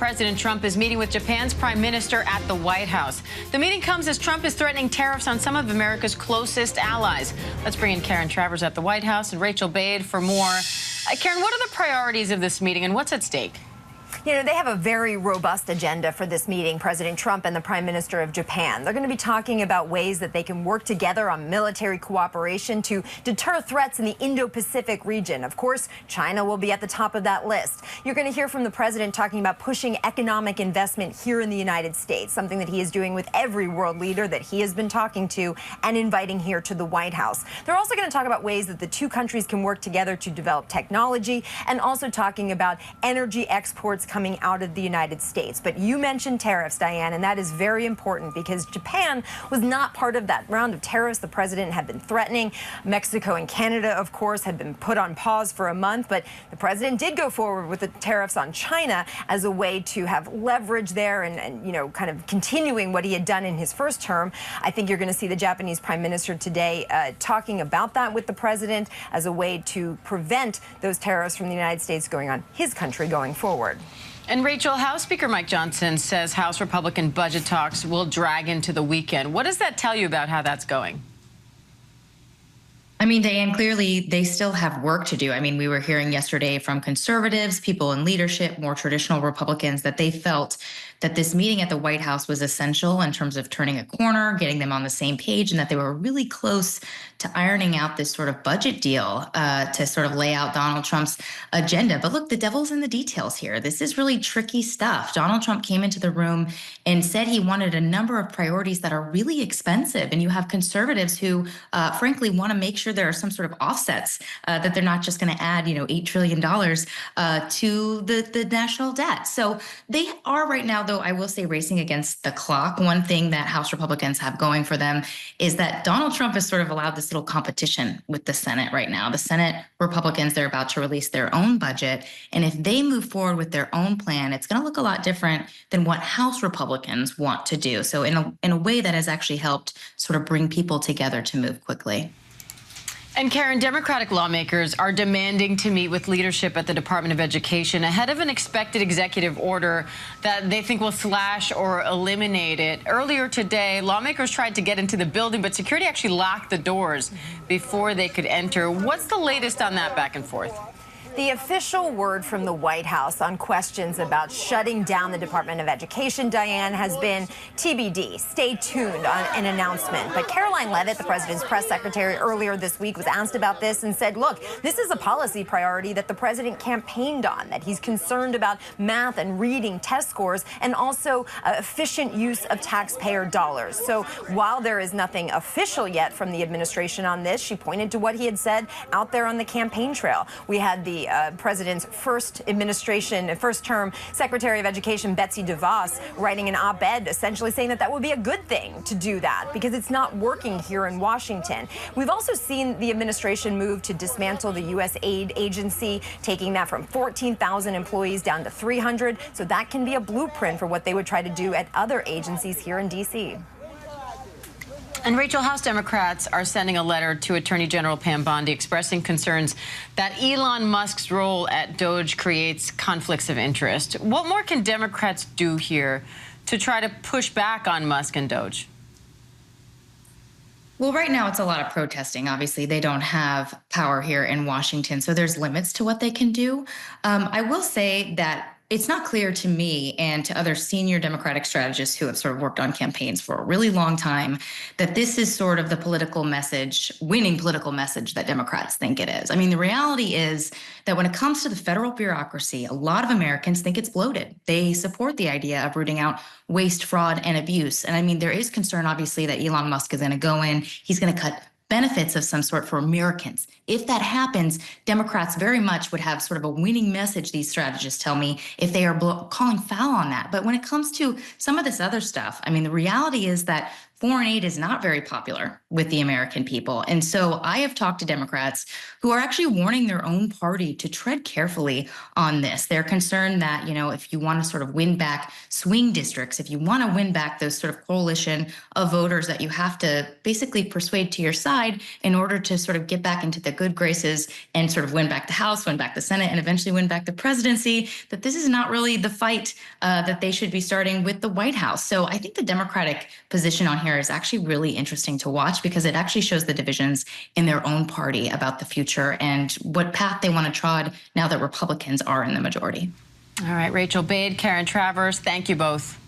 President Trump is meeting with Japan's prime minister at the White House. The meeting comes as Trump is threatening tariffs on some of America's closest allies. Let's bring in Karen Travers at the White House and Rachel Bade for more. Karen, what are the priorities of this meeting and what's at stake? You know, they have a very robust agenda for this meeting, President Trump and the Prime Minister of Japan. They're going to be talking about ways that they can work together on military cooperation to deter threats in the Indo-Pacific region. Of course, China will be at the top of that list. You're going to hear from the president talking about pushing economic investment here in the United States, something that he is doing with every world leader that he has been talking to and inviting here to the White House. They're also going to talk about ways that the two countries can work together to develop technology and also talking about energy exports coming out of the United States. But you mentioned tariffs, Diane, and that is very important because Japan was not part of that round of tariffs the president had been threatening. Mexico and Canada, of course, had been put on pause for a month, but the president did go forward with the tariffs on China as a way to have leverage there and you know, kind of continuing what he had done in his first term. I think you're going to see the Japanese prime minister today talking about that with the president as a way to prevent those tariffs from the United States going on his country going forward. And Rachel, House Speaker Mike Johnson says House Republican budget talks will drag into the weekend. What does that tell you about how that's going? I mean, Diane, clearly they still have work to do. I mean, we were hearing yesterday from conservatives, people in leadership, more traditional Republicans, that they felt that this meeting at the White House was essential in terms of turning a corner, getting them on the same page, and that they were really close to ironing out this sort of budget deal to sort of lay out Donald Trump's agenda. But look, the devil's in the details here. This is really tricky stuff. Donald Trump came into the room and said he wanted a number of priorities that are really expensive. And you have conservatives who, frankly, want to make sure there are some sort of offsets, that they're not just going to add, $8 trillion to the national debt. So they are right now, though, I will say, racing against the clock. One thing that House Republicans have going for them is that Donald Trump has sort of allowed this little competition with the Senate right now. The Senate Republicans, they're about to release their own budget. And if they move forward with their own plan, it's going to look a lot different than what House Republicans want to do. So in a way that has actually helped sort of bring people together to move quickly. And Karen, Democratic lawmakers are demanding to meet with leadership at the Department of Education ahead of an expected executive order that they think will slash or eliminate it. Earlier today, lawmakers tried to get into the building, but security actually locked the doors before they could enter. What's the latest on that back and forth? The official word from the White House on questions about shutting down the Department of Education, Diane, has been TBD. Stay tuned on an announcement. But Caroline Leavitt, the president's press secretary, earlier this week was asked about this and said, look, this is a policy priority that the president campaigned on, that he's concerned about math and reading test scores and also efficient use of taxpayer dollars. So while there is nothing official yet from the administration on this, she pointed to what he had said out there on the campaign trail. We had the president's first term Secretary of Education, Betsy DeVos, writing an op-ed essentially saying that that would be a good thing to do that because it's not working here in Washington. We've also seen the administration move to dismantle the U.S. aid agency, taking that from 14,000 employees down to 300. So that can be a blueprint for what they would try to do at other agencies here in D.C. And Rachel, House Democrats are sending a letter to Attorney General Pam Bondi expressing concerns that Elon Musk's role at Doge creates conflicts of interest. What more can Democrats do here to try to push back on Musk and Doge? Well, right now it's a lot of protesting. Obviously, they don't have power here in Washington, so there's limits to what they can do. I will say that it's not clear to me and to other senior Democratic strategists who have sort of worked on campaigns for a really long time that this is sort of the political message, winning political message that Democrats think it is. I mean, the reality is that when it comes to the federal bureaucracy, a lot of Americans think it's bloated. They support the idea of rooting out waste, fraud, and abuse. And I mean, there is concern, obviously, that Elon Musk is going to go in, he's going to cut benefits of some sort for Americans. If that happens, Democrats very much would have sort of a winning message, these strategists tell me, if they are calling foul on that. But when it comes to some of this other stuff, I mean, the reality is that foreign aid is not very popular with the American people. And so I have talked to Democrats who are actually warning their own party to tread carefully on this. They're concerned that, if you want to sort of win back swing districts, if you want to win back those sort of coalition of voters that you have to basically persuade to your side in order to sort of get back into the good graces and sort of win back the House, win back the Senate, and eventually win back the presidency, that this is not really the fight that they should be starting with the White House. So I think the Democratic position on here is actually really interesting to watch because it actually shows the divisions in their own party about the future and what path they want to trod now that Republicans are in the majority. All right, Rachel Bade, Karen Travers, thank you both.